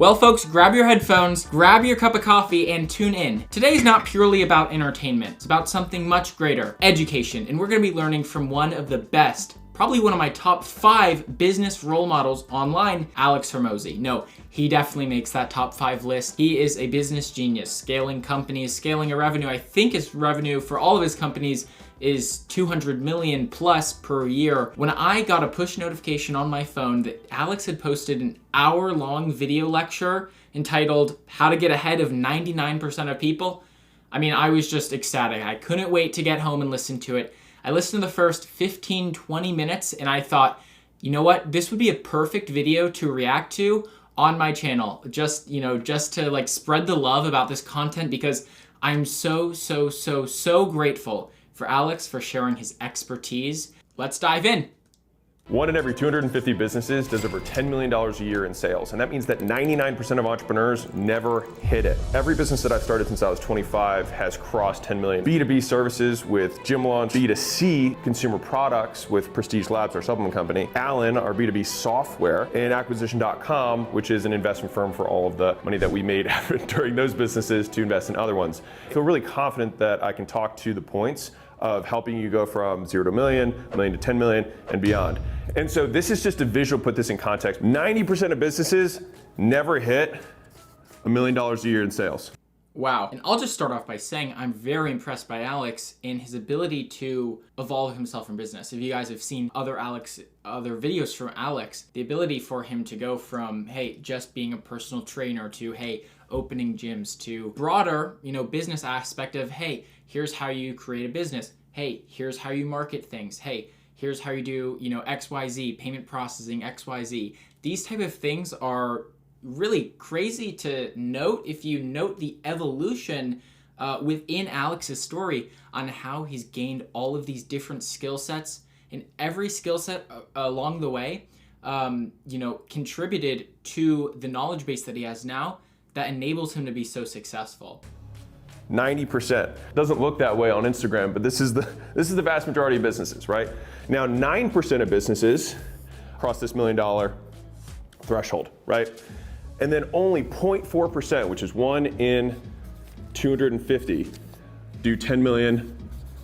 Well, folks, grab your headphones, grab your cup of coffee, and tune in. Today is not purely about entertainment. It's about something much greater, education. And we're going to be learning from one of the best, probably one of my top 5 business role models online, Alex Hormozi. No, he definitely makes that top 5 list. He is a business genius, scaling companies, scaling a revenue. I think his revenue for all of his companies is 200 million plus per year. When I got a push notification on my phone that Alex had posted an hour-long video lecture entitled How to Get Ahead of 99% of People, I mean, I was just ecstatic. I couldn't wait to get home and listen to it. I listened to the first 15, 20 minutes and I thought, you know what? This would be a perfect video to react to on my channel. Just to like spread the love about this content, because I'm so grateful for Alex for sharing his expertise. Let's dive in. 1 in every 250 businesses does over $10 million a year in sales, and that means that 99% of entrepreneurs never hit it. Every business that I've started since I was 25 has crossed 10 million. B2B services with Gym Launch, B2C consumer products with Prestige Labs, our supplement company, Allen, our B2B software, and Acquisition.com, which is an investment firm for all of the money that we made during those businesses to invest in other ones. I feel really confident that I can talk to the points of helping you go from 0 to a million to 10 million, and beyond. And so this is just a visual, put this in context. 90% of businesses never hit $1 million a year in sales. Wow. And I'll just start off by saying I'm very impressed by Alex in his ability to evolve himself in business. If you guys have seen other videos from Alex, the ability for him to go from, hey, just being a personal trainer to, hey, opening gyms, to broader, business aspect of, hey, here's how you create a business. Hey, here's how you market things. Hey, here's how you do, XYZ, payment processing, XYZ. These type of things are really crazy to note if you note the evolution within Alex's story on how he's gained all of these different skill sets, and every skill set along the way, contributed to the knowledge base that he has now that enables him to be so successful. 90%. Doesn't look that way on Instagram, but this is the vast majority of businesses, right? Now, 9% of businesses cross this $1 million threshold, right? And then only 0.4%, which is 1 in 250, do 10 million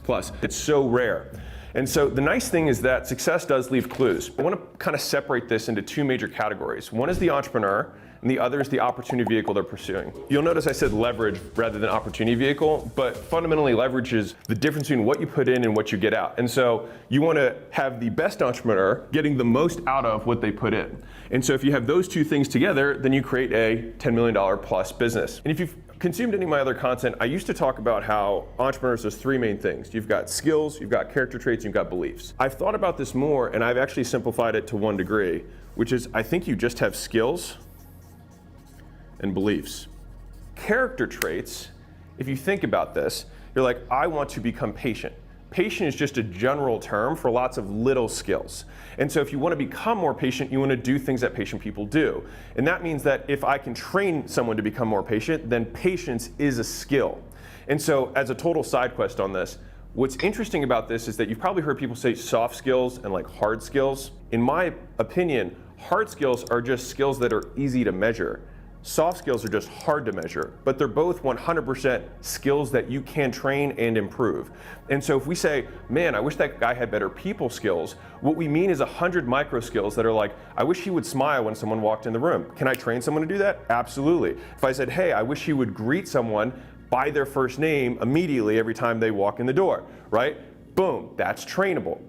plus. It's so rare. And so the nice thing is that success does leave clues. I want to kind of separate this into 2 major categories. One is the entrepreneur, and the other is the opportunity vehicle they're pursuing. You'll notice I said leverage rather than opportunity vehicle, but fundamentally leverage is the difference between what you put in and what you get out. And so you want to have the best entrepreneur getting the most out of what they put in. And so if you have those 2 things together, then you create a $10 million plus business. And if you've consumed any of my other content, I used to talk about how entrepreneurs, there's 3 main things. You've got skills, you've got character traits, you've got beliefs. I've thought about this more, and I've actually simplified it to 1 degree, which is I think you just have skills and beliefs. Character traits, if you think about this, you're like, I want to become patient. Patient is just a general term for lots of little skills. And so if you want to become more patient, you want to do things that patient people do. And that means that if I can train someone to become more patient, then patience is a skill. And so as a total side quest on this, what's interesting about this is that you've probably heard people say soft skills and like hard skills. In my opinion, hard skills are just skills that are easy to measure. Soft skills are just hard to measure, but they're both 100% skills that you can train and improve. And so if we say, man, I wish that guy had better people skills, what we mean is 100 micro skills that are like, I wish he would smile when someone walked in the room. Can I train someone to do that? Absolutely. If I said, hey, I wish he would greet someone by their first name immediately every time they walk in the door, right? Boom, that's trainable.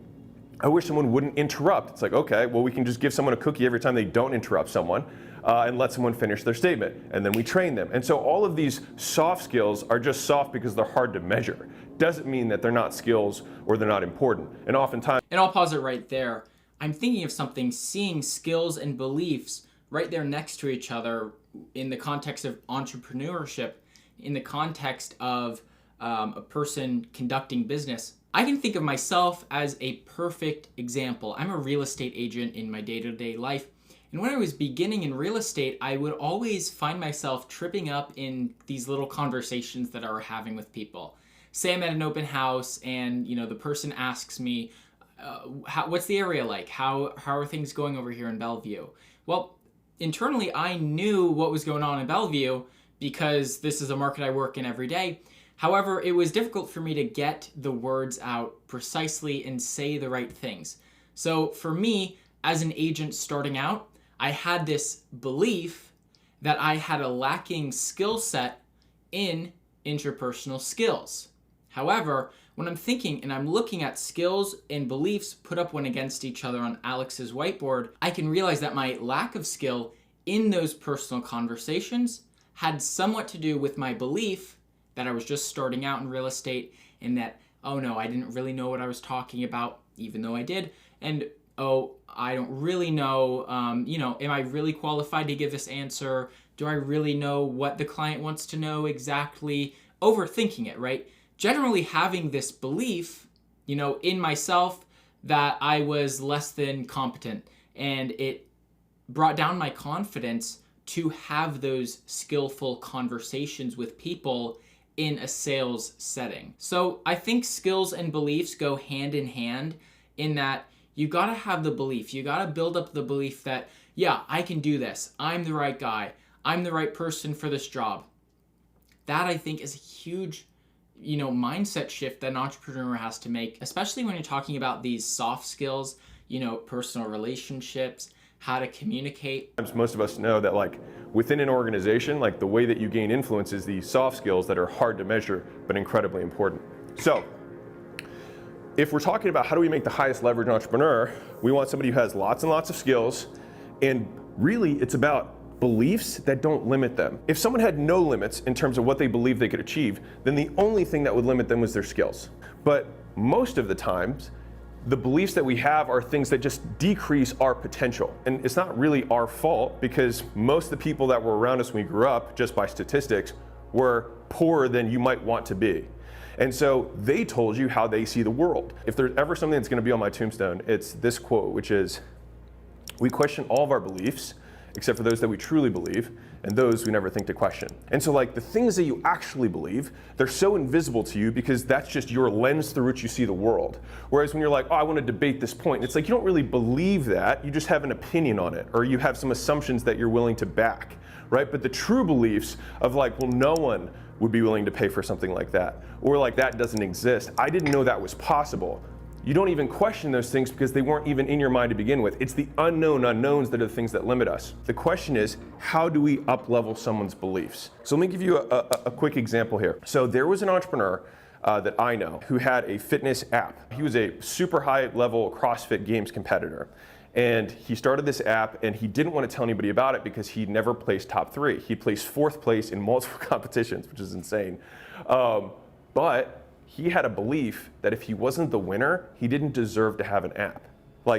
I wish someone wouldn't interrupt. It's like, okay, well, we can just give someone a cookie every time they don't interrupt someone. And let someone finish their statement, and then we train them. And so all of these soft skills are just soft because they're hard to measure. Doesn't mean that they're not skills or they're not important. And oftentimes... And I'll pause it right there. I'm thinking of something, seeing skills and beliefs right there next to each other in the context of entrepreneurship, in the context of a person conducting business. I can think of myself as a perfect example. I'm a real estate agent in my day-to-day life. And when I was beginning in real estate, I would always find myself tripping up in these little conversations that I were having with people. Say I'm at an open house and, the person asks me, what's the area like? How are things going over here in Bellevue? Well, internally, I knew what was going on in Bellevue because this is a market I work in every day. However, it was difficult for me to get the words out precisely and say the right things. So for me, as an agent starting out, I had this belief that I had a lacking skill set in interpersonal skills. However, when I'm thinking and I'm looking at skills and beliefs put up one against each other on Alex's whiteboard, I can realize that my lack of skill in those personal conversations had somewhat to do with my belief that I was just starting out in real estate and that, oh no, I didn't really know what I was talking about, even though I did. And oh, I don't really know, am I really qualified to give this answer? Do I really know what the client wants to know exactly? Overthinking it, right? Generally having this belief, in myself that I was less than competent, and it brought down my confidence to have those skillful conversations with people in a sales setting. So I think skills and beliefs go hand in hand in that you gotta have the belief. You gotta build up the belief that, yeah, I can do this. I'm the right guy. I'm the right person for this job. That I think is a huge, mindset shift that an entrepreneur has to make, especially when you're talking about these soft skills, personal relationships, how to communicate. Most of us know that within an organization, the way that you gain influence is these soft skills that are hard to measure, but incredibly important. So if we're talking about how do we make the highest leverage entrepreneur, we want somebody who has lots and lots of skills, and really it's about beliefs that don't limit them. If someone had no limits in terms of what they believe they could achieve, then the only thing that would limit them was their skills. But most of the times, the beliefs that we have are things that just decrease our potential. And it's not really our fault because most of the people that were around us when we grew up, just by statistics, were poorer than you might want to be. And so they told you how they see the world. If there's ever something that's gonna be on my tombstone, it's this quote, which is, we question all of our beliefs, except for those that we truly believe, and those we never think to question. And so the things that you actually believe, they're so invisible to you because that's just your lens through which you see the world. Whereas when you're oh, I want to debate this point, it's you don't really believe that, you just have an opinion on it, or you have some assumptions that you're willing to back, right? But the true beliefs of well, no one would be willing to pay for something like that, or that doesn't exist. I didn't know that was possible. You don't even question those things because they weren't even in your mind to begin with. It's the unknown unknowns that are the things that limit us. The question is, how do we up-level someone's beliefs? So let me give you a quick example here. So there was an entrepreneur that I know who had a fitness app. He was a super high-level CrossFit Games competitor. And he started this app and he didn't want to tell anybody about it because he never placed top 3. He placed 4th place in multiple competitions, which is insane. But he had a belief that if he wasn't the winner, he didn't deserve to have an app.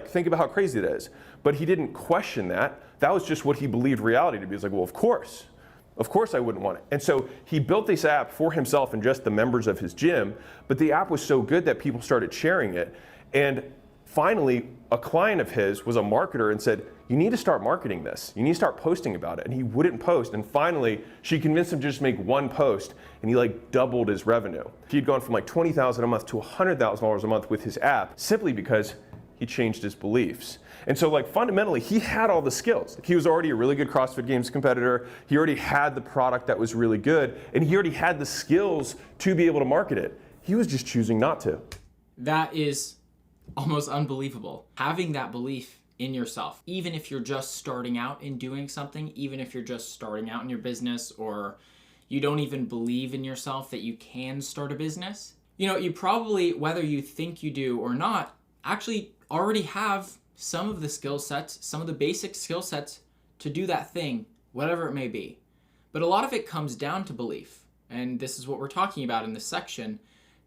Think about how crazy that is. But he didn't question that. That was just what he believed reality to be. He was well, of course I wouldn't want it. And so he built this app for himself and just the members of his gym, but the app was so good that people started sharing it. And finally, a client of his was a marketer and said, you need to start marketing this. You need to start posting about it. And he wouldn't post. And finally, she convinced him to just make one post, and he doubled his revenue. He'd gone from $20,000 a month to $100,000 a month with his app simply because he changed his beliefs. And so fundamentally, he had all the skills. He was already a really good CrossFit Games competitor. He already had the product that was really good, and he already had the skills to be able to market it. He was just choosing not to. That is almost unbelievable. Having that belief in yourself, even if you're just starting out in doing something, even if you're just starting out in your business, or you don't even believe in yourself that you can start a business, you probably, whether you think you do or not, actually already have some of the skill sets, some of the basic skill sets to do that thing, whatever it may be. But a lot of it comes down to belief. And this is what we're talking about in this section.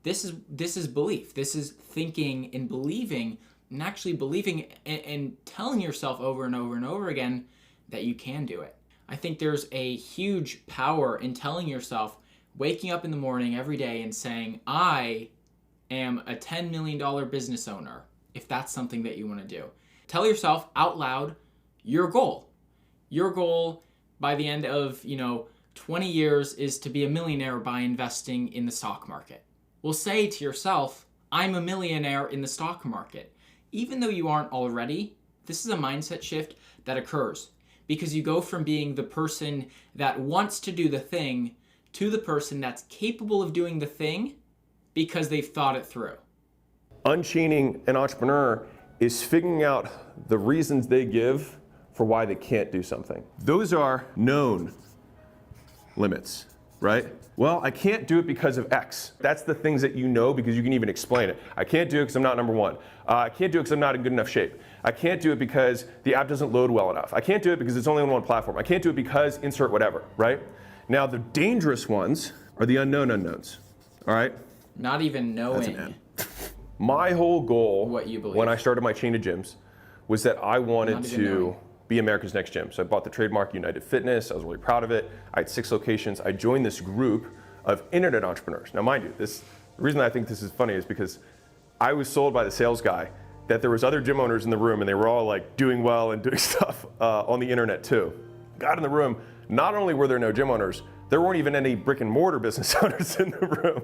This is belief. This is thinking and believing, and actually believing and telling yourself over and over and over again that you can do it. I think there's a huge power in telling yourself, waking up in the morning every day and saying, I am a $10 million business owner, if that's something that you want to do. Tell yourself out loud your goal. Your goal by the end of 20 years is to be a millionaire by investing in the stock market. Well, say to yourself, I'm a millionaire in the stock market. Even though you aren't already, this is a mindset shift that occurs. because you go from being the person that wants to do the thing to the person that's capable of doing the thing because they've thought it through. Unchaining an entrepreneur is figuring out the reasons they give for why they can't do something. Those are known limits, right? Well, I can't do it because of X. That's the things that you know because you can even explain it. I can't do it because I'm not number one. I can't do it because I'm not in good enough shape. I can't do it because the app doesn't load well enough. I can't do it because it's only on one platform. I can't do it because insert whatever, right? Now, the dangerous ones are the unknown unknowns, all right? Not even knowing My whole goal what you believe when I started my chain of gyms was that I wanted Not even to knowing. be America's Next Gym. So I bought the trademark United Fitness. I was really proud of it. I had 6 locations. I joined this group of internet entrepreneurs. Now, mind you, the reason I think this is funny is because I was sold by the sales guy that there was other gym owners in the room and they were all like doing well and doing stuff on the internet too. Got in the room, not only were there no gym owners, there weren't even any brick and mortar business owners in the room.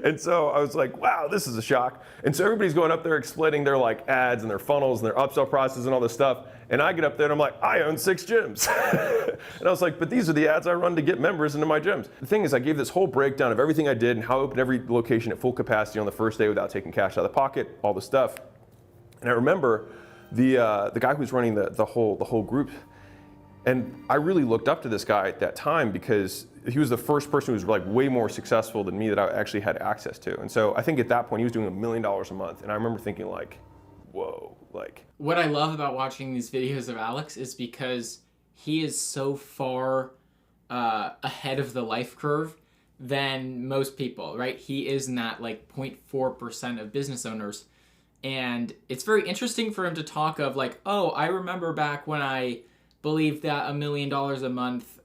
And so I was like, wow, this is a shock. And so everybody's going up there explaining their like ads and their funnels and their upsell process and all this stuff. And I get up there and I'm like, I own 6 gyms. And I was like, but these are the ads I run to get members into my gyms. The thing is, I gave this whole breakdown of everything I did and how I opened every location at full capacity on the first day without taking cash out of the pocket, all the stuff. And I remember the guy who was running the whole group, and I really looked up to this guy at that time because he was the first person who was like way more successful than me that I actually had access to. And so I think at that point he was doing $1 million a month. And I remember thinking like, whoa, like. What I love about watching these videos of Alex is because he is so far ahead of the life curve than most people, right? He is in that like 0.4% of business owners. And it's very interesting for him to talk of like, oh, I remember back when I believed that $1 million a month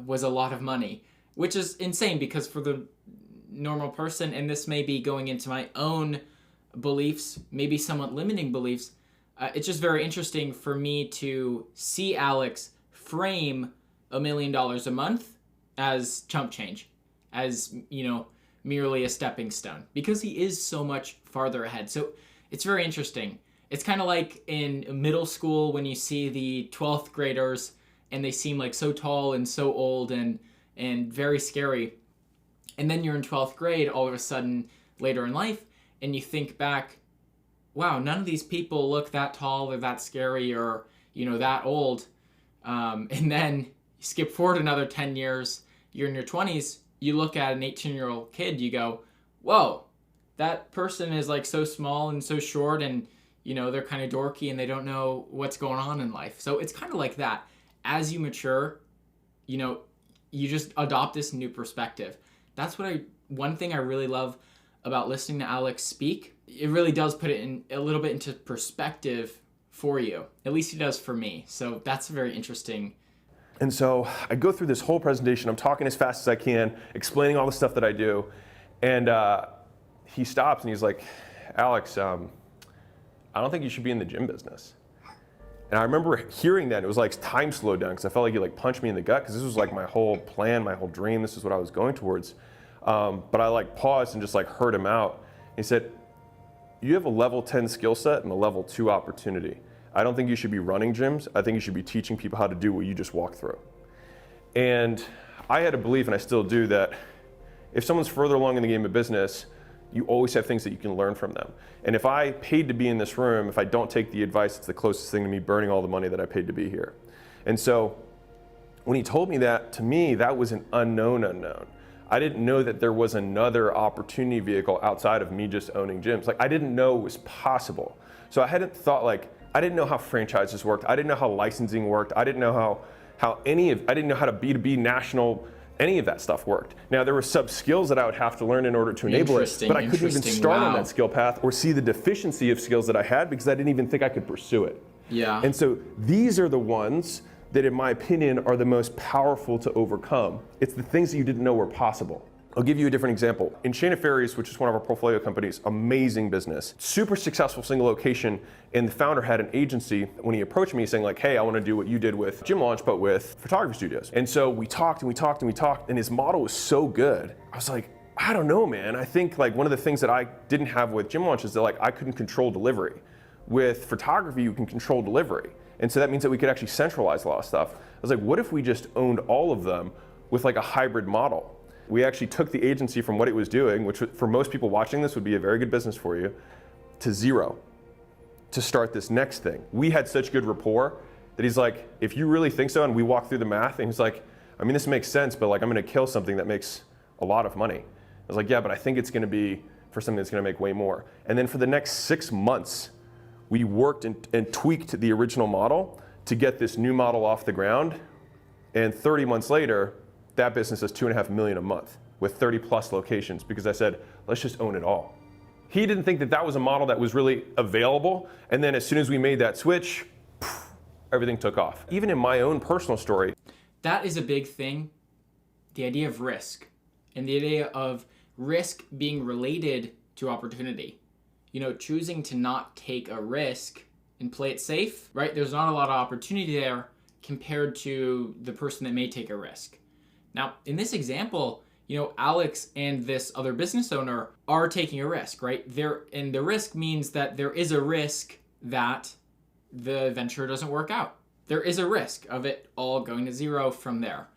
was a lot of money, which is insane because for the normal person, and this may be going into my own beliefs, maybe somewhat limiting beliefs, it's just very interesting for me to see Alex frame $1 million a month as chump change, as, you know, merely a stepping stone, because he is so much farther ahead. So it's very interesting. It's kind of like in middle school when you see the 12th graders and they seem like so tall and so old and very scary. And then you're in 12th grade all of a sudden later in life and you think back, wow, none of these people look that tall or that scary or, you know, that old. And then you skip forward another 10 years, you're in your 20s, you look at an 18-year-old kid, you go, whoa, that person is like so small and so short and, you know, they're kind of dorky and they don't know what's going on in life. So it's kind of like that. As you mature, you know, you just adopt this new perspective. That's one thing I really love about listening to Alex speak. It really does put it in a little bit into perspective for you. At least he does for me. So that's very interesting. And so I go through this whole presentation. I'm talking as fast as I can, explaining all the stuff that I do. And he stops and he's like, Alex, I don't think you should be in the gym business. And I remember hearing that. It was like time slowed down because I felt like he like punched me in the gut because this was like my whole plan, my whole dream. This is what I was going towards. But I like paused and just like heard him out. He said, you have a level 10 skill set and a level 2 opportunity. I don't think you should be running gyms. I think you should be teaching people how to do what you just walked through. And I had a belief, and I still do, that if someone's further along in the game of business, you always have things that you can learn from them. And if I paid to be in this room, if I don't take the advice, it's the closest thing to me burning all the money that I paid to be here. And so when he told me that, to me, that was an unknown unknown. I didn't know that there was another opportunity vehicle outside of me just owning gyms. Like, I didn't know it was possible. So I hadn't thought, like, I didn't know how franchises worked. I didn't know how licensing worked. I didn't know I didn't know how to B2B national, any of that stuff worked. Now, there were sub skills that I would have to learn in order to enable it, but I couldn't even start on that skill path or see the deficiency of skills that I had because I didn't even think I could pursue it. Yeah. And so these are the ones that, in my opinion, are the most powerful to overcome. It's the things that you didn't know were possible. I'll give you a different example. In Chain of Ferries, which is one of our portfolio companies, amazing business, super successful single location, and the founder had an agency when he approached me saying like, hey, I want to do what you did with Gym Launch, but with photography studios. And so we talked and we talked and we talked, and his model was so good. I was like, I don't know, man. I think like one of the things that I didn't have with Gym Launch is that like I couldn't control delivery. With photography, you can control delivery. And so that means that we could actually centralize a lot of stuff. I was like, what if we just owned all of them with like a hybrid model? We actually took the agency from what it was doing, which for most people watching this would be a very good business for you, to zero, to start this next thing. We had such good rapport that he's like, if you really think so, and we walked through the math, and he's like, I mean, this makes sense, but like I'm gonna kill something that makes a lot of money. I was like, yeah, but I think it's gonna be for something that's gonna make way more. And then for the next 6 months, we worked and tweaked the original model to get this new model off the ground. And 30 months later, that business does $2.5 million a month with 30 plus locations, because I said, let's just own it all. He didn't think that that was a model that was really available. And then as soon as we made that switch, everything took off. Even in my own personal story. That is a big thing, the idea of risk, and the idea of risk being related to opportunity. You know, choosing to not take a risk and play it safe, right? There's not a lot of opportunity there compared to the person that may take a risk. Now, in this example, you know, Alex and this other business owner are taking a risk, right? And the risk means that there is a risk that the venture doesn't work out. There is a risk of it all going to zero from there.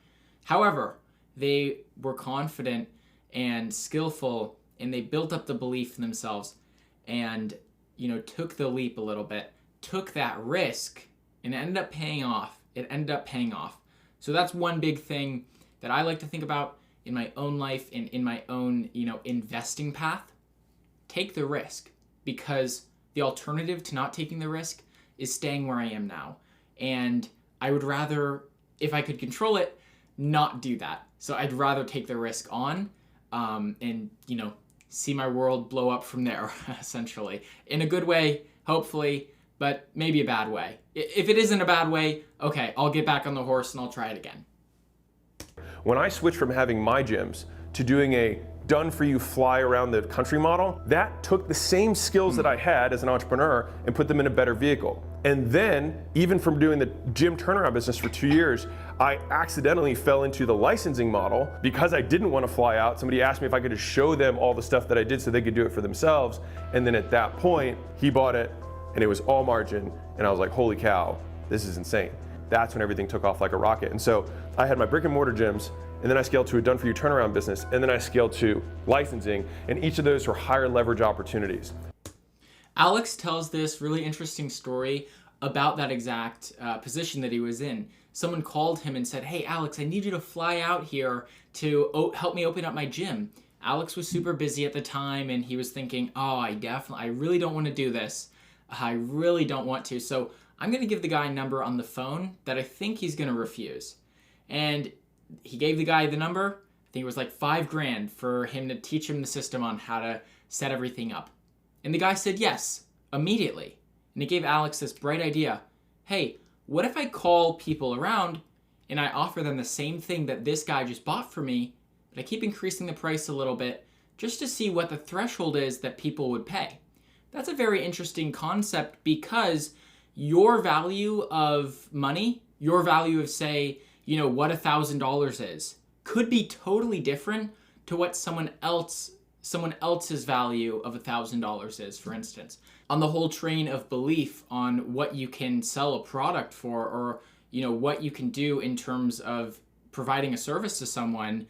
However, they were confident and skillful, and they built up the belief in themselves and, you know, took the leap a little bit, took that risk, and it ended up paying off. It ended up paying off. So that's one big thing that I like to think about in my own life and in my own, you know, investing path. Take the risk, because the alternative to not taking the risk is staying where I am now. And I would rather, if I could control it, not do that. So I'd rather take the risk on and, you know, see my world blow up from there, essentially. In a good way, hopefully, but maybe a bad way. If it isn't a bad way, okay, I'll get back on the horse and I'll try it again. When I switched from having my gyms to doing a done-for-you fly around the country model, that took the same skills that I had as an entrepreneur and put them in a better vehicle. And then, even from doing the gym turnaround business for 2 years, I accidentally fell into the licensing model because I didn't want to fly out. Somebody asked me if I could just show them all the stuff that I did so they could do it for themselves. And then at that point, he bought it and it was all margin. And I was like, holy cow, this is insane. That's when everything took off like a rocket. And so I had my brick and mortar gyms, and then I scaled to a done-for-you turnaround business, and then I scaled to licensing, and each of those were higher leverage opportunities. Alex tells this really interesting story about that exact position that he was in. Someone called him and said, hey, Alex, I need you to fly out here to help me open up my gym. Alex was super busy at the time, and he was thinking, oh, I really don't want to do this. I really don't want to. So I'm going to give the guy a number on the phone that I think he's going to refuse. And he gave the guy the number. I think it was like $5,000 for him to teach him the system on how to set everything up. And the guy said yes, immediately. And it gave Alex this bright idea. Hey, what if I call people around and I offer them the same thing that this guy just bought for me, but I keep increasing the price a little bit just to see what the threshold is that people would pay? That's a very interesting concept, because your value of money, your value of, say, you know, what $1,000 is, could be totally different to what someone else's value of $1,000 is, for instance. On the whole train of belief on what you can sell a product for, or, you know, what you can do in terms of providing a service to someone,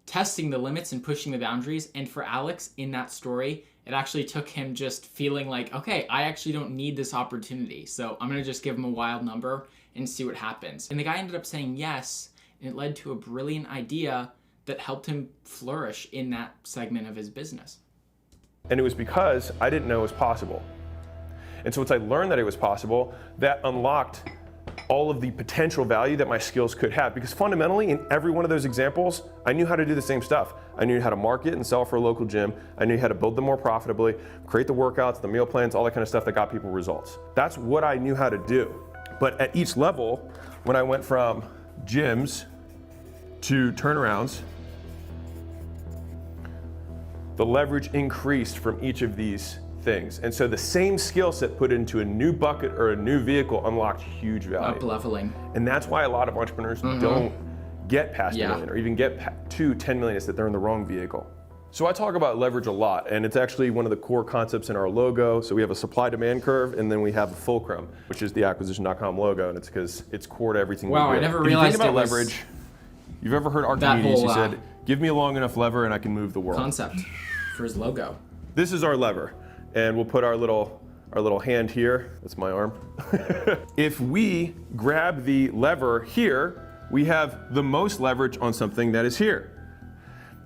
testing the limits and pushing the boundaries. And for Alex, in that story, it actually took him just feeling like, okay, I actually don't need this opportunity, so I'm gonna just give him a wild number and see what happens. And the guy ended up saying yes, and it led to a brilliant idea that helped him flourish in that segment of his business. And it was because I didn't know it was possible. And so once I learned that it was possible, that unlocked all of the potential value that my skills could have. Because fundamentally, in every one of those examples, I knew how to do the same stuff. I knew how to market and sell for a local gym. I knew how to build them more profitably, create the workouts, the meal plans, all that kind of stuff that got people results. That's what I knew how to do. But at each level, when I went from gyms to turnarounds, the leverage increased from each of these things. And so the same skill set put into a new bucket or a new vehicle unlocked huge value. Up leveling. And that's why a lot of entrepreneurs don't get past $1 million or even get to $10 million, is that they're in the wrong vehicle. So I talk about leverage a lot, and it's actually one of the core concepts in our logo. So we have a supply-demand curve, and then we have a fulcrum, which is the acquisition.com logo, and it's because it's core to everything we do. Wow, I never If you realized think about it was leverage. You've ever heard that Archimedes? whole, He said, "Give me a long enough lever, and I can move the world." concept for his logo. This is our lever, and we'll put our little hand here. That's my arm. If we grab the lever here, we have the most leverage on something that is here.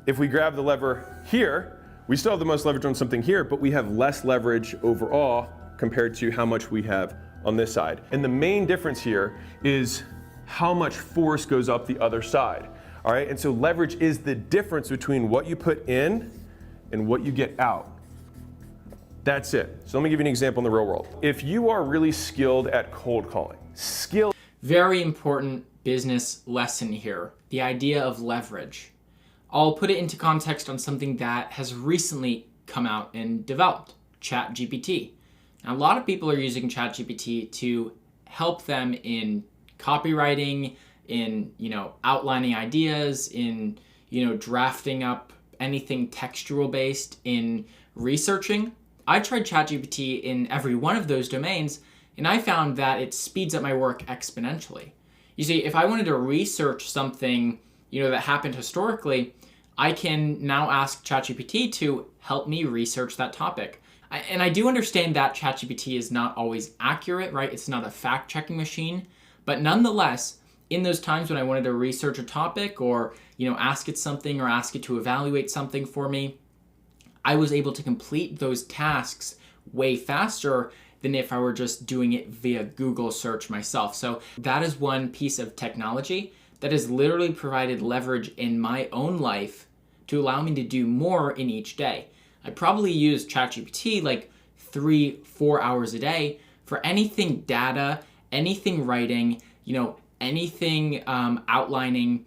If we grab the lever here, we still have the most leverage on something here, but we have less leverage overall compared to how much we have on this side. And the main difference here is how much force goes up the other side. All right, and so leverage is the difference between what you put in and what you get out. That's it. So let me give you an example in the real world. If you are really skilled at cold calling, Very important business lesson here, the idea of leverage. I'll put it into context on something that has recently come out and developed, ChatGPT. Now, a lot of people are using ChatGPT to help them in copywriting, in, outlining ideas, in, drafting up anything textual based, in researching. I tried ChatGPT in every one of those domains, and I found that it speeds up my work exponentially. You see, if I wanted to research something, that happened historically, I can now ask ChatGPT to help me research that topic. And I do understand that ChatGPT is not always accurate, right? It's not a fact-checking machine, but nonetheless, in those times when I wanted to research a topic or, ask it something or ask it to evaluate something for me, I was able to complete those tasks way faster than if I were just doing it via Google search myself. So that is one piece of technology that has literally provided leverage in my own life to allow me to do more in each day. I probably use ChatGPT like 3-4 hours a day for anything data, anything writing, anything outlining,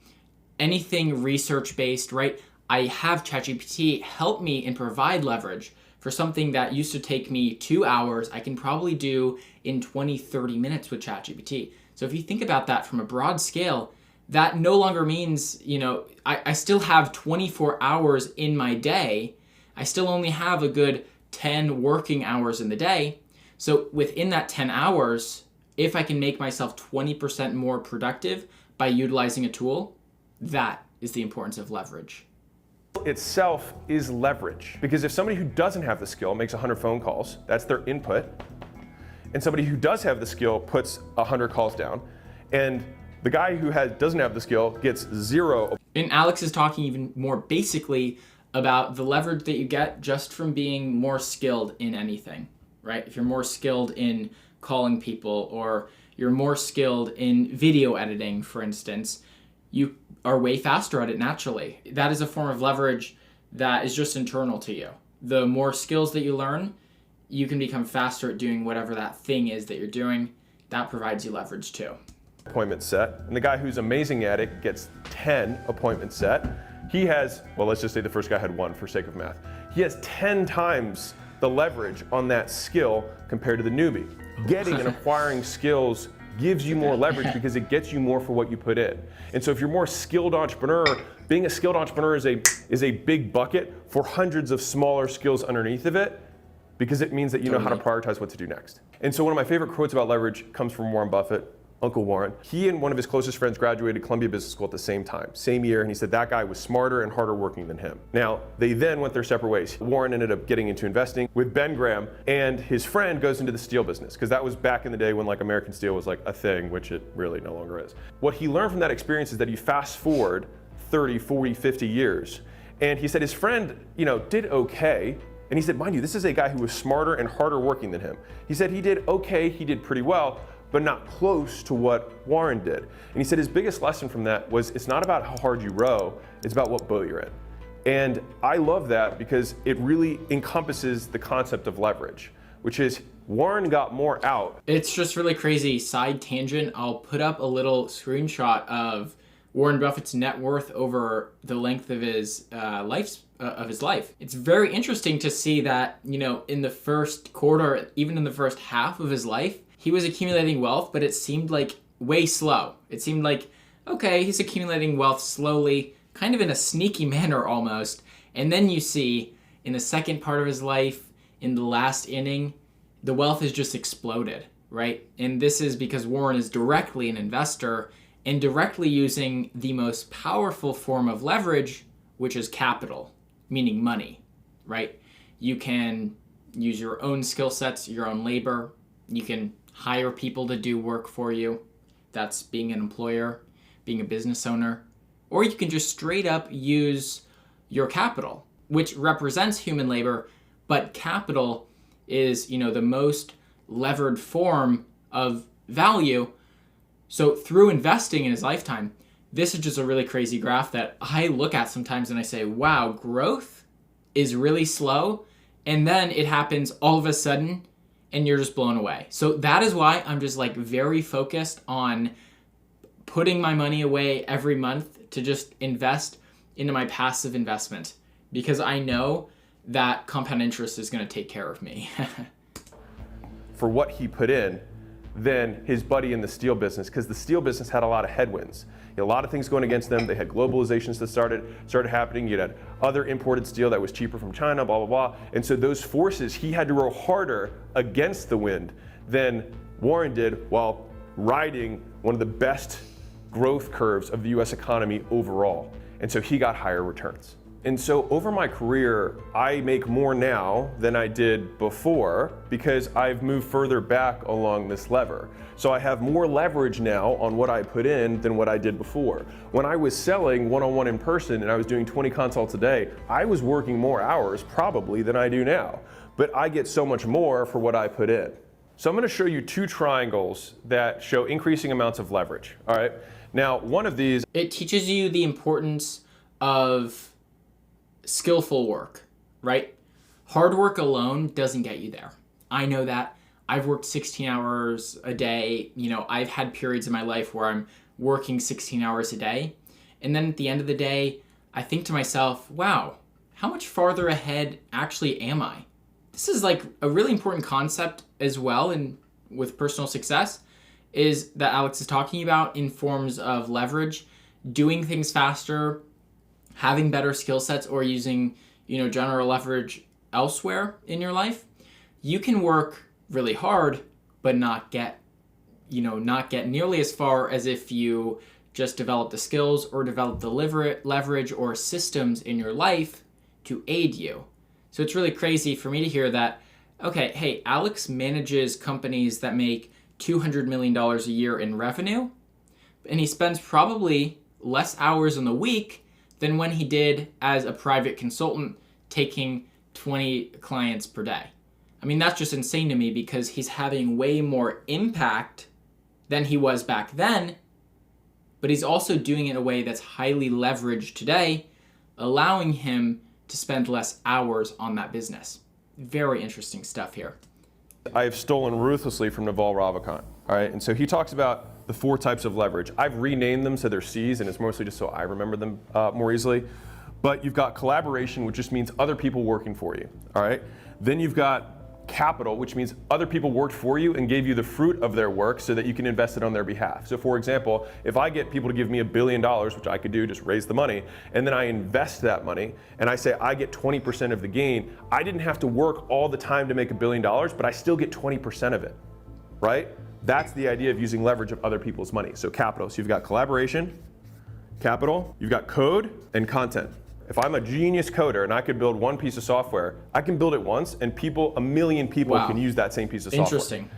anything research-based, right? I have ChatGPT help me and provide leverage for something that used to take me 2 hours, I can probably do in 20-30 minutes with ChatGPT. So if you think about that from a broad scale, that no longer means, I still have 24 hours in my day. I still only have a good 10 working hours in the day. So within that 10 hours, if I can make myself 20% more productive by utilizing a tool, that is the importance of leverage. Itself is leverage. Because if somebody who doesn't have the skill makes 100 phone calls, that's their input. And somebody who does have the skill puts 100 calls down. And the guy who doesn't have the skill gets 0. And Alex is talking even more basically about the leverage that you get just from being more skilled in anything, right? If you're more skilled in calling people or you're more skilled in video editing, for instance, you are way faster at it naturally. That is a form of leverage that is just internal to you. The more skills that you learn, you can become faster at doing whatever that thing is that you're doing. That provides you leverage too. Appointment set, and the guy who's amazing at it gets 10 appointments set. He has, well, let's just say the first guy had 1 for sake of math. He has 10 times the leverage on that skill compared to the newbie. Getting and acquiring skills gives you more leverage because it gets you more for what you put in. And so if you're more skilled entrepreneur, being a skilled entrepreneur is a big bucket for hundreds of smaller skills underneath of it, because it means that you know how to prioritize what to do next. And so one of my favorite quotes about leverage comes from Warren Buffett, Uncle Warren. He and one of his closest friends graduated Columbia Business School at the same time, same year, and he said that guy was smarter and harder working than him. Now, they then went their separate ways. Warren ended up getting into investing with Ben Graham, and his friend goes into the steel business, because that was back in the day when like American steel was like a thing, which it really no longer is. What he learned from that experience is that you fast forward 30, 40, 50 years, and he said his friend, did okay. And he said, mind you, this is a guy who was smarter and harder working than him. He said he did okay, he did pretty well, but not close to what Warren did. And he said his biggest lesson from that was it's not about how hard you row, it's about what boat you're in. And I love that because it really encompasses the concept of leverage, which is Warren got more out. It's just really crazy. Side tangent, I'll put up a little screenshot of Warren Buffett's net worth over the length of his life. It's very interesting to see that, in the first quarter, even in the first half of his life, he was accumulating wealth, but it seemed like way slow. It seemed like, okay, he's accumulating wealth slowly, kind of in a sneaky manner almost. And then you see in the second part of his life, in the last inning, the wealth has just exploded, right? And this is because Warren is directly an investor and directly using the most powerful form of leverage, which is capital, meaning money, right? You can use your own skill sets, your own labor. You can hire people to do work for you. That's being an employer, being a business owner. Or you can just straight up use your capital, which represents human labor, but capital is, the most levered form of value. So through investing in his lifetime, this is just a really crazy graph that I look at sometimes and I say, wow, growth is really slow. And then it happens all of a sudden and you're just blown away. So that is why I'm just very focused on putting my money away every month to just invest into my passive investment, because I know that compound interest is going to take care of me. For what he put in than his buddy in the steel business, because the steel business had a lot of headwinds. A lot of things going against them. They had globalizations that started happening. You had other imported steel that was cheaper from China, blah, blah, blah. And so those forces, he had to row harder against the wind than Warren did while riding one of the best growth curves of the US economy overall. And so he got higher returns. And so over my career, I make more now than I did before because I've moved further back along this lever. So I have more leverage now on what I put in than what I did before. When I was selling one-on-one in person and I was doing 20 consults a day, I was working more hours probably than I do now. But I get so much more for what I put in. So I'm going to show you two triangles that show increasing amounts of leverage. All right. Now, one of these, it teaches you the importance of skillful work, right? Hard work alone doesn't get you there. I know that. I've worked 16 hours a day. I've had periods in my life where I'm working 16 hours a day. And then at the end of the day, I think to myself, wow, how much farther ahead actually am I? This is a really important concept as well, and with personal success, is that Alex is talking about in forms of leverage, doing things faster, having better skill sets, or using, general leverage elsewhere in your life. You can work really hard, but not get nearly as far as if you just develop the skills or develop the leverage or systems in your life to aid you. So it's really crazy for me to hear that, okay, hey, Alex manages companies that make $200 million a year in revenue, and he spends probably less hours in the week than when he did as a private consultant taking 20 clients per day. I mean, that's just insane to me because he's having way more impact than he was back then, but he's also doing it in a way that's highly leveraged today, allowing him to spend less hours on that business. Very interesting stuff here. I have stolen ruthlessly from Naval Ravikant. All right, and so he talks about the 4 types of leverage. I've renamed them so they're C's, and it's mostly just so I remember them more easily. But you've got collaboration, which just means other people working for you. All right. Then you've got capital, which means other people worked for you and gave you the fruit of their work so that you can invest it on their behalf. So for example, if I get people to give me $1 billion, which I could do, just raise the money, and then I invest that money, and I say I get 20% of the gain, I didn't have to work all the time to make $1 billion, but I still get 20% of it, right? That's the idea of using leverage of other people's money. So capital, so you've got collaboration, capital, you've got code, and content. If I'm a genius coder and I could build one piece of software, I can build it once and 1 million people can use that same piece of software. Interesting.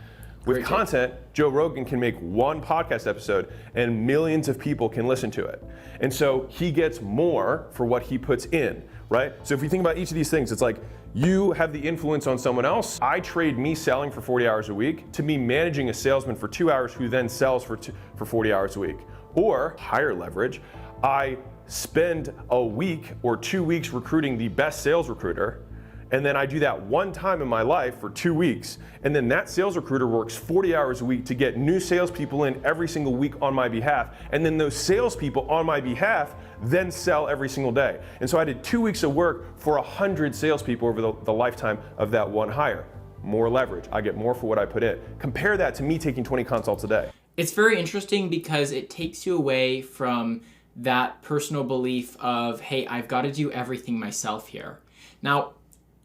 With Great content, Joe Rogan can make one podcast episode and millions of people can listen to it. And so he gets more for what he puts in, right? So if you think about each of these things, it's like you have the influence on someone else. I trade me selling for 40 hours a week to me managing a salesman for 2 hours who then sells for 40 hours a week. Or higher leverage, I spend a week or 2 weeks recruiting the best sales recruiter, and then I do that one time in my life for 2 weeks, and then that sales recruiter works 40 hours a week to get new salespeople in every single week on my behalf, and then those salespeople on my behalf then sell every single day. And so I did 2 weeks of work for 100 salespeople over the lifetime of that one hire. More leverage, I get more for what I put in. Compare that to me taking 20 consults a day. It's very interesting because it takes you away from that personal belief of, hey, I've got to do everything myself here. Now,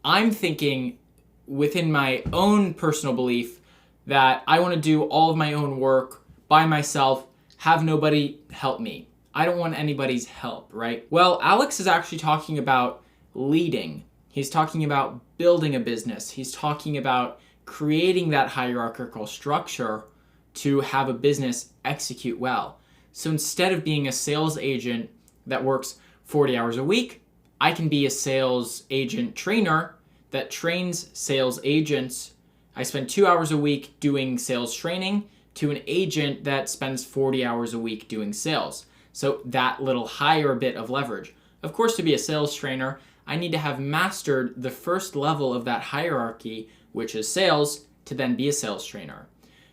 I'm thinking within my own personal belief that I want to do all of my own work by myself, have nobody help me. I don't want anybody's help, right? Well, Alex is actually talking about leading. He's talking about building a business. He's talking about creating that hierarchical structure to have a business execute well. So instead of being a sales agent that works 40 hours a week, I can be a sales agent trainer that trains sales agents. I spend 2 hours a week doing sales training to an agent that spends 40 hours a week doing sales. So that little higher bit of leverage. Of course, to be a sales trainer, I need to have mastered the first level of that hierarchy, which is sales, to then be a sales trainer.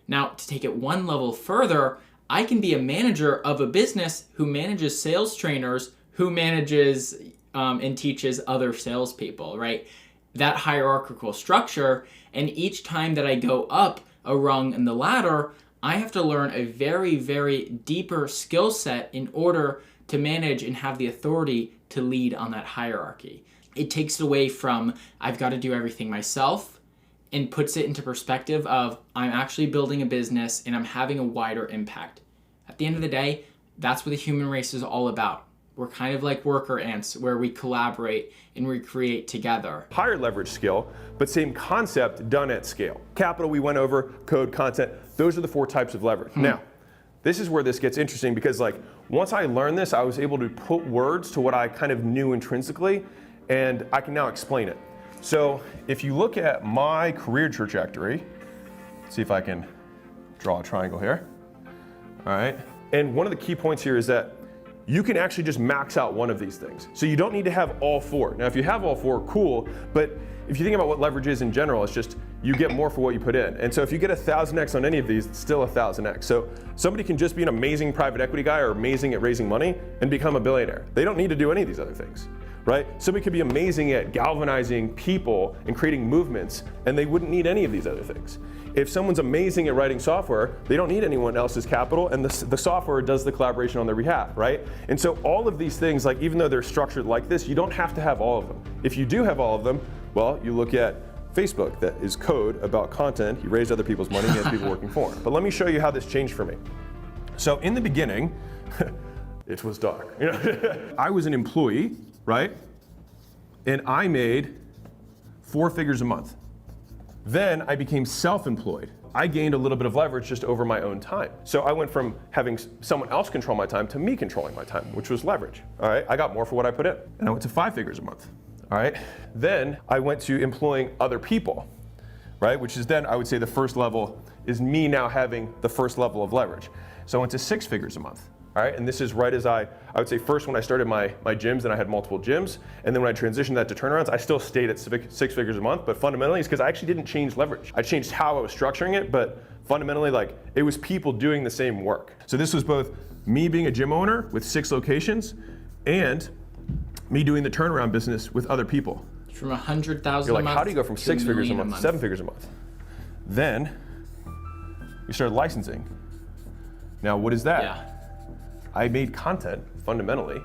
Now, to take it one level further, I can be a manager of a business who manages sales trainers, who manages and teaches other salespeople, right? That hierarchical structure, and each time that I go up a rung in the ladder, I have to learn a very, very deeper skill set in order to manage and have the authority to lead on that hierarchy. It takes it away from I've got to do everything myself and puts it into perspective of I'm actually building a business and I'm having a wider impact. At the end of the day, that's what the human race is all about. We're kind of like worker ants where we collaborate and we create together. Higher leverage skill, but same concept done at scale. Capital we went over, code, content, those are the 4 types of leverage. Now, this is where this gets interesting because once I learned this, I was able to put words to what I kind of knew intrinsically, and I can now explain it. So if you look at my career trajectory, see if I can draw a triangle here. All right. And one of the key points here is that you can actually just max out one of these things. So you don't need to have all 4. Now, if you have all 4, cool. But if you think about what leverage is in general, it's just you get more for what you put in. And so if you get 1,000x on any of these, it's still 1,000x. So somebody can just be an amazing private equity guy or amazing at raising money and become a billionaire. They don't need to do any of these other things, right? Somebody could be amazing at galvanizing people and creating movements, and they wouldn't need any of these other things. If someone's amazing at writing software, they don't need anyone else's capital, and the software does the collaboration on their behalf, right? And so all of these things, even though they're structured like this, you don't have to have all of them. If you do have all of them, well, you look at Facebook, that is code about content. He raised other people's money, he has people working for him. But let me show you how this changed for me. So in the beginning, it was dark. I was an employee, right? And I made 4 figures a month. Then I became self-employed. I gained a little bit of leverage just over my own time. So I went from having someone else control my time to me controlling my time, which was leverage. All right, I got more for what I put in. And I went to 5 figures a month. All right, then I went to employing other people, right? Which is then I would say the first level is me now having the first level of leverage. So I went to 6 figures a month. All right, and this is right as I would say first when I started my gyms, and I had multiple gyms, and then when I transitioned that to turnarounds, I still stayed at 6 figures a month, but fundamentally it's because I actually didn't change leverage. I changed how I was structuring it, but fundamentally it was people doing the same work. So this was both me being a gym owner with 6 locations and me doing the turnaround business with other people. From 100,000 You're a month how do you go from 6 figures a month to 7 figures a month? Then we started licensing. Now what is that? Yeah. I made content fundamentally,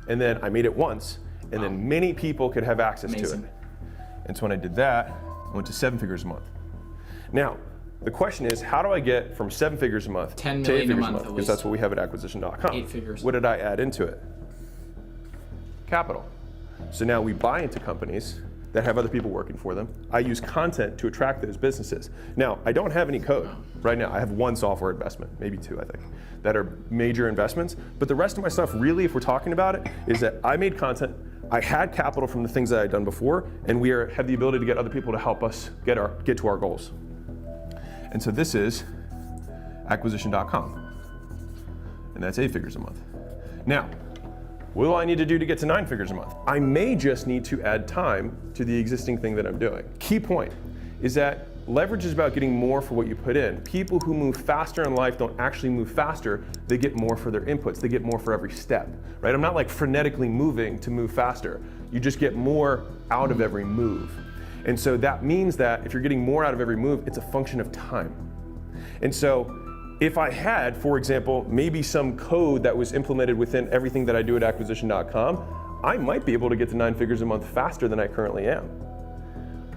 and then I made it once, and then many people could have access to it. And so when I did that, I went to 7 figures a month. Now, the question is, how do I get from 7 figures a month 10 to 8 million a figures a month? month? Because that's what we have at acquisition.com. 8 figures. What did I add into it? Capital. So now we buy into companies that have other people working for them. I use content to attract those businesses. Now, I don't have any code right now. I have 1 software investment, maybe 2, I think, that are major investments. But the rest of my stuff, really, if we're talking about it, is that I made content, I had capital from the things that I'd done before, and we have the ability to get other people to help us get to our goals. And so this is acquisition.com, and that's 8 figures a month. Now, what do I need to do to get to 9 figures a month? I may just need to add time to the existing thing that I'm doing. Key point is that leverage is about getting more for what you put in. People who move faster in life don't actually move faster, they get more for their inputs, they get more for every step, right? I'm not frenetically moving to move faster. You just get more out of every move. And so that means that if you're getting more out of every move, it's a function of time. And so if I had, for example, maybe some code that was implemented within everything that I do at acquisition.com, I might be able to get to 9 figures a month faster than I currently am.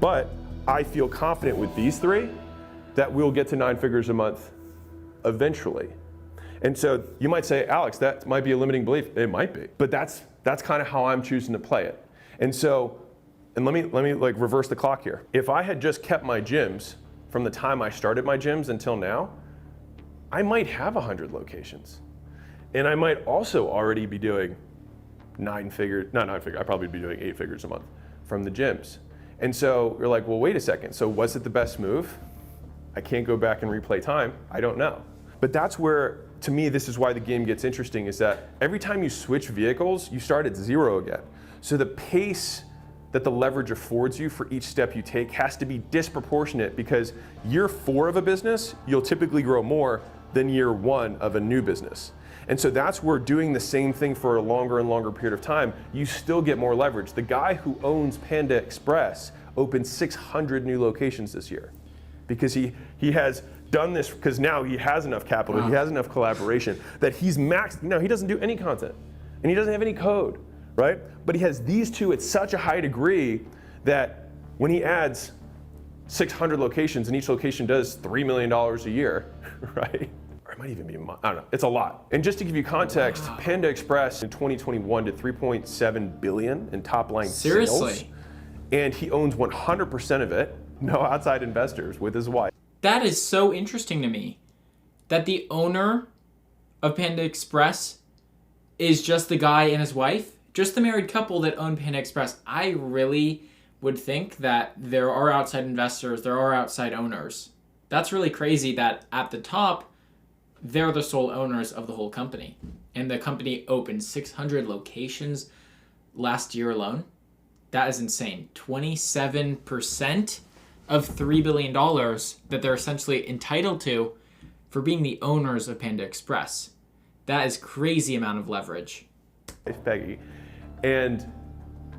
But I feel confident with these 3 that we'll get to 9 figures a month eventually. And so you might say, Alex, that might be a limiting belief. It might be, but that's kind of how I'm choosing to play it. And so, and let me like reverse the clock here. If I had just kept my gyms from the time I started my gyms until now, I might have 100 locations. And I might also already be doing 9 figures, not 9 figures, I'd probably be doing 8 figures a month from the gyms. And so you're like, well, wait a second. So was it the best move? I can't go back and replay time. I don't know. But that's where, to me, this is why the game gets interesting, is that every time you switch vehicles, you start at 0 again. So the pace that the leverage affords you for each step you take has to be disproportionate, because year 4 of a business, you'll typically grow more than year 1 of a new business. And so that's where doing the same thing for a longer and longer period of time, you still get more leverage. The guy who owns Panda Express opened 600 new locations this year because he has done this, because now he has enough capital, he has enough collaboration that he's maxed. He doesn't do any content and he doesn't have any code, right? But he has these 2 at such a high degree that when he adds 600 locations and each location does $3 million a year, right? Or it might even be, I don't know, it's a lot. And just to give you context, Panda Express in 2021 did 3.7 billion in top line sales. And he owns 100% of it, no outside investors, with his wife. That is so interesting to me, that the owner of Panda Express is just the guy and his wife, just the married couple that own Panda Express. I really would think that there are outside investors, there are outside owners. That's really crazy that at the top, they're the sole owners of the whole company. And the company opened 600 locations last year alone. That is insane. 27% of $3 billion that they're essentially entitled to for being the owners of Panda Express. That is crazy amount of leverage. Peggy. And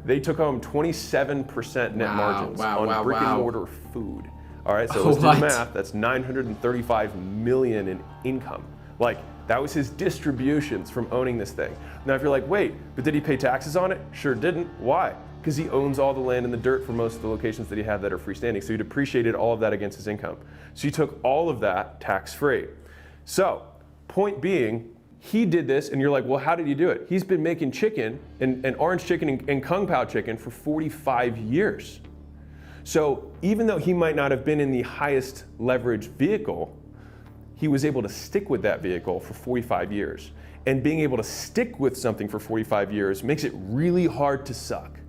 they took home 27% net margins on brick and mortar food. All right, so let's do the math. That's 935 million in income. Like, that was his distributions from owning this thing. Now, if you're like, wait, but did he pay taxes on it? Sure didn't. Why? Because he owns all the land and the dirt for most of the locations that he had that are freestanding. So he depreciated all of that against his income. So he took all of that tax-free. So, point being, he did this, and you're like, well, how did he do it? He's been making chicken and orange chicken and Kung Pao chicken for 45 years. So even though he might not have been in the highest leverage vehicle, he was able to stick with that vehicle for 45 years. And being able to stick with something for 45 years makes it really hard to suck.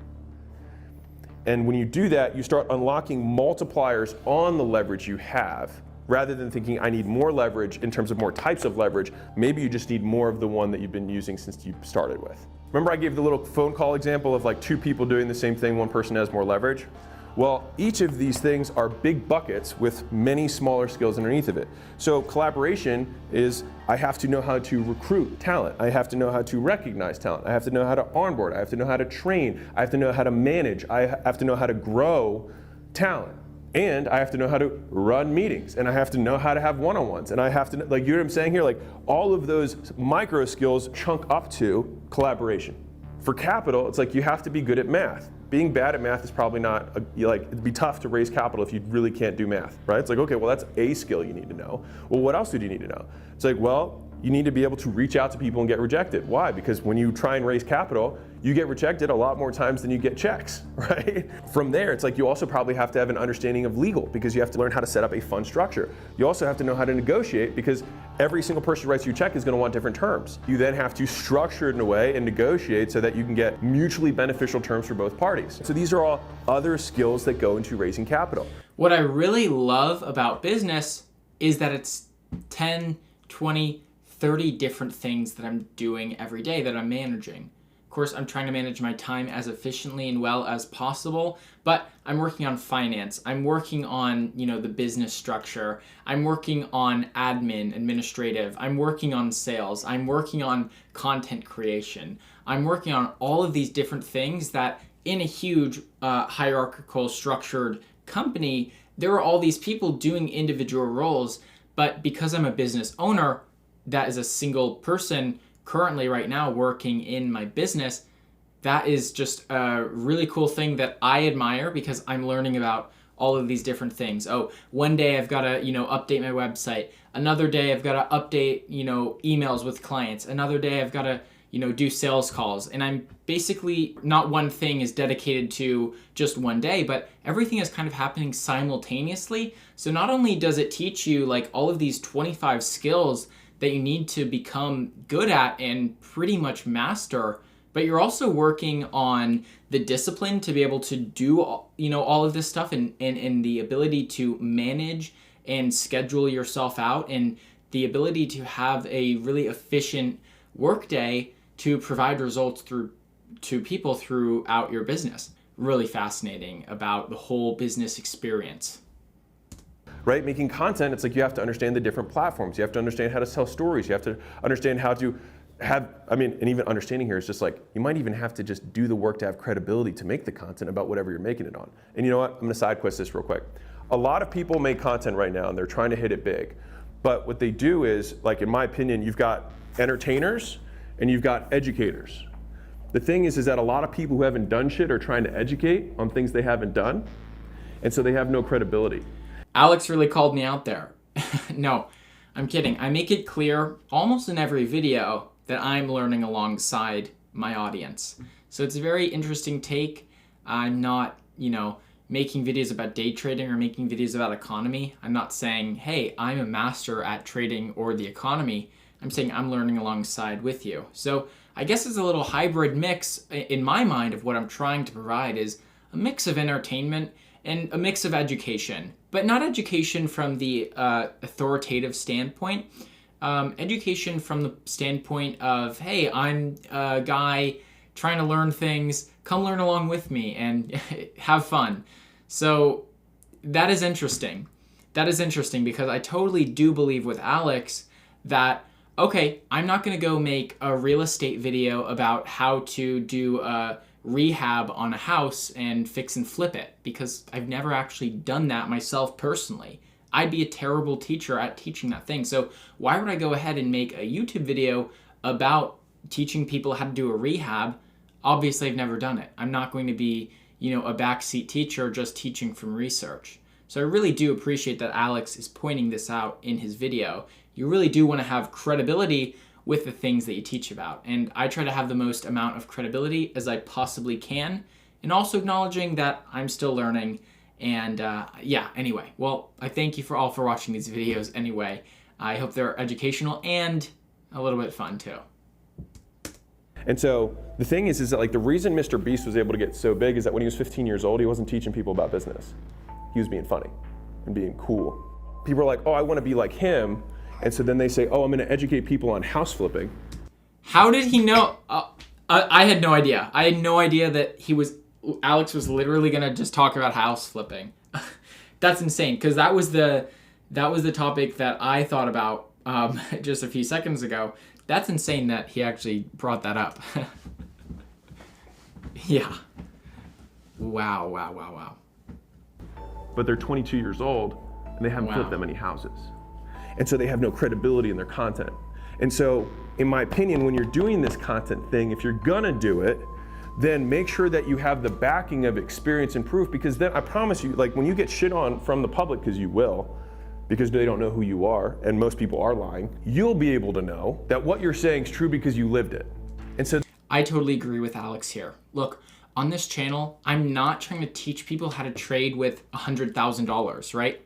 And when you do that, you start unlocking multipliers on the leverage you have, rather than thinking, I need more leverage in terms of more types of leverage. Maybe you just need more of the one that you've been using since you started with. Remember I gave the little phone call example of like 2 people doing the same thing, one person has more leverage? Well, each of these things are big buckets with many smaller skills underneath of it. So collaboration is, I have to know how to recruit talent. I have to know how to recognize talent. I have to know how to onboard. I have to know how to train. I have to know how to manage. I have to know how to grow talent. And I have to know how to run meetings. And I have to know how to have one-on-ones. And I have to, like, you know what I'm saying here? Like, all of those micro skills chunk up to collaboration. For capital, it's like you have to be good at math. Being bad at math is probably not, it'd be tough to raise capital if you really can't do math, right? It's like, okay, well, that's a skill you need to know. Well, what else do you need to know? It's like, well, you need to be able to reach out to people and get rejected. Why? Because when you try and raise capital, you get rejected a lot more times than you get checks, right? From there, it's like you also probably have to have an understanding of legal, because you have to learn how to set up a fund structure. You also have to know how to negotiate, because every single person who writes you a check is going to want different terms. You then have to structure it in a way and negotiate so that you can get mutually beneficial terms for both parties. So these are all other skills that go into raising capital. What I really love about business is that it's 10, 20, 30 different things that I'm doing every day that I'm managing. Of course, I'm trying to manage my time as efficiently and well as possible, but I'm working on finance. I'm working on, the business structure. I'm working on admin, administrative. I'm working on sales. I'm working on content creation. I'm working on all of these different things that in a huge hierarchical structured company, there are all these people doing individual roles, But because I'm a business owner, that is a single person currently right now working in my business, that is just a really cool thing that I admire because I'm learning about all of these different things. Oh, one day I've got to, update my website. Another day I've got to update, emails with clients. Another day I've got to, do sales calls. And I'm basically, not one thing is dedicated to just one day, but everything is kind of happening simultaneously. So not only does it teach you like all of these 25 skills that you need to become good at and pretty much master, but you're also working on the discipline to be able to do, all of this stuff and the ability to manage and schedule yourself out and the ability to have a really efficient workday to provide results to people throughout your business. Really fascinating about the whole business experience. Right? Making content, it's like you have to understand the different platforms. You have to understand how to tell stories. You have to understand how to and even understanding here is just like, you might even have to just do the work to have credibility to make the content about whatever you're making it on. And you know what? I'm gonna side quest this real quick. A lot of people make content right now and they're trying to hit it big. But what they do is, like in my opinion, you've got entertainers and you've got educators. The thing is that a lot of people who haven't done shit are trying to educate on things they haven't done. And so they have no credibility. Alex really called me out there. No, I'm kidding. I make it clear almost in every video that I'm learning alongside my audience. So it's a very interesting take. I'm not, making videos about day trading or making videos about economy. I'm not saying, hey, I'm a master at trading or the economy. I'm saying I'm learning alongside with you. So I guess it's a little hybrid mix in my mind of what I'm trying to provide is a mix of entertainment and a mix of education, but not education from the authoritative standpoint. Education from the standpoint of, hey, I'm a guy trying to learn things, come learn along with me and have fun. So that is interesting. That is interesting because I totally do believe with Alex that, okay, I'm not going to go make a real estate video about how to do a rehab on a house and fix and flip it because I've never actually done that myself personally. I'd be a terrible teacher at teaching that thing. So why would I go ahead and make a YouTube video about teaching people how to do a rehab? Obviously, I've never done it. I'm not going to be, a backseat teacher just teaching from research. So I really do appreciate that Alex is pointing this out in his video. You really do want to have credibility with the things that you teach about. And I try to have the most amount of credibility as I possibly can, and also acknowledging that I'm still learning. And anyway, well, I thank you all for watching these videos anyway. I hope they're educational and a little bit fun too. And so the thing is that like the reason Mr. Beast was able to get so big is that when he was 15 years old, he wasn't teaching people about business. He was being funny and being cool. People are like, oh, I want to be like him. And so then they say, oh, I'm going to educate people on house flipping. How did he know? I had no idea. I had no idea that Alex was literally going to just talk about house flipping. That's insane because that was the topic that I thought about just a few seconds ago. That's insane that he actually brought that up. Yeah. Wow. But they're 22 years old and they haven't flipped that many houses. And so they have no credibility in their content. And so, in my opinion, when you're doing this content thing, if you're gonna do it, then make sure that you have the backing of experience and proof, because then I promise you, like when you get shit on from the public, because you will, because they don't know who you are, and most people are lying, you'll be able to know that what you're saying is true because you lived it. And so I totally agree with Alex here. Look, on this channel, I'm not trying to teach people how to trade with $100,000, right?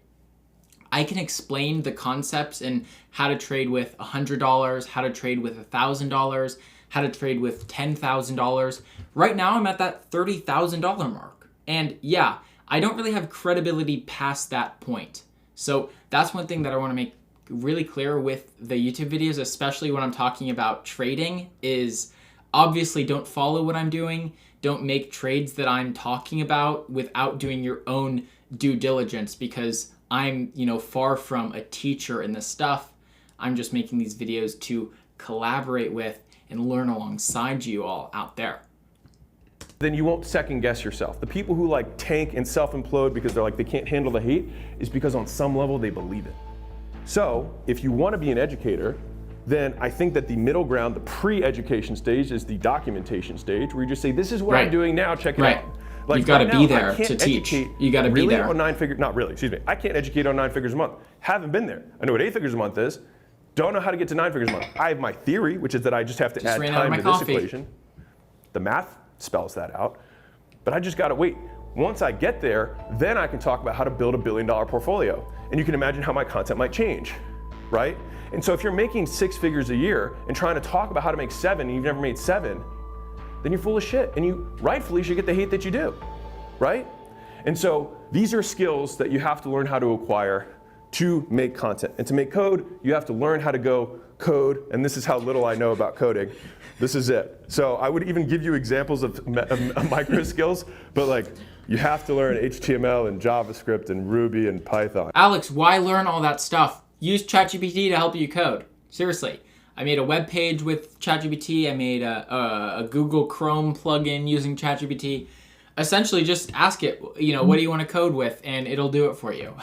I can explain the concepts and how to trade with $100, how to trade with $1,000, how to trade with $10,000. Right now, I'm at that $30,000 mark. And yeah, I don't really have credibility past that point. So that's one thing that I want to make really clear with the YouTube videos, especially when I'm talking about trading, is obviously don't follow what I'm doing. Don't make trades that I'm talking about without doing your own due diligence, because I'm, far from a teacher in this stuff. I'm just making these videos to collaborate with and learn alongside you all out there. Then you won't second guess yourself. The people who like tank and self-implode because they're like they can't handle the hate is because on some level they believe it. So if you want to be an educator, then I think that the middle ground, the pre-education stage, is the documentation stage, where you just say, this is what I'm doing now, check it out. Like, you've got to be there to teach. You got to be there. On I can't educate on 9 figures a month. Haven't been there. I know what 8 figures a month is. Don't know how to get to 9 figures a month. I have my theory, which is that I just have to add time to this equation. The math spells that out. But I just got to wait. Once I get there, then I can talk about how to build $1 billion portfolio. And you can imagine how my content might change, right? And so if you're making 6 figures a year and trying to talk about how to make 7 and you've never made 7, then you're full of shit, and you rightfully should get the hate that you do, right? And so these are skills that you have to learn how to acquire to make content. And to make code, you have to learn how to go code, and this is how little I know about coding. This is it. So I would even give you examples of micro skills, but like, you have to learn HTML and JavaScript and Ruby and Python. Alex, why learn all that stuff? Use ChatGPT to help you code. Seriously. I made a web page with ChatGPT. I made a Google Chrome plugin using ChatGPT. Essentially, just ask it, what do you want to code with, and it'll do it for you.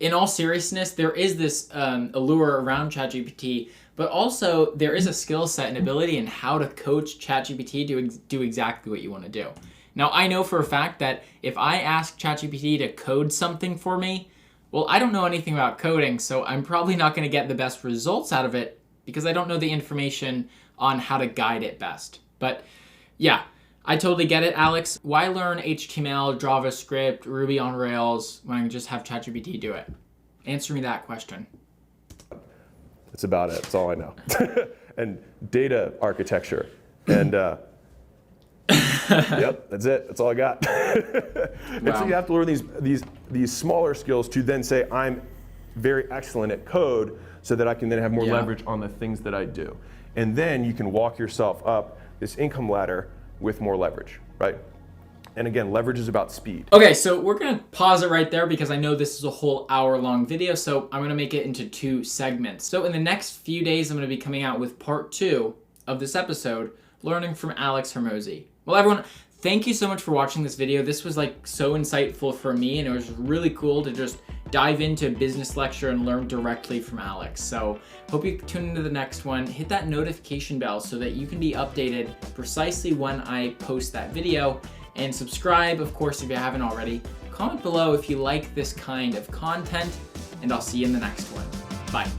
In all seriousness, there is this allure around ChatGPT, but also there is a skill set and ability in how to coach ChatGPT to do exactly what you want to do. Now, I know for a fact that if I ask ChatGPT to code something for me, well, I don't know anything about coding, so I'm probably not going to get the best results out of it because I don't know the information on how to guide it best. But yeah, I totally get it, Alex. Why learn HTML, JavaScript, Ruby on Rails when I can just have ChatGPT do it? Answer me that question. That's about it. That's all I know. And data architecture. And yep, that's it. That's all I got. And so you have to learn these smaller skills to then say, I'm very excellent at code, so that I can then have more leverage on the things that I do. And then you can walk yourself up this income ladder with more leverage, right? And again, leverage is about speed. Okay, so we're gonna pause it right there because I know this is a whole hour-long video, so I'm gonna make it into 2 segments. So in the next few days, I'm gonna be coming out with part 2 of this episode, learning from Alex Hormozi. Well, everyone, thank you so much for watching this video. This was like so insightful for me, and it was really cool to just dive into a business lecture and learn directly from Alex. So hope you tune into the next one. Hit that notification bell so that you can be updated precisely when I post that video. And subscribe, of course, if you haven't already. Comment below if you like this kind of content, and I'll see you in the next one. Bye.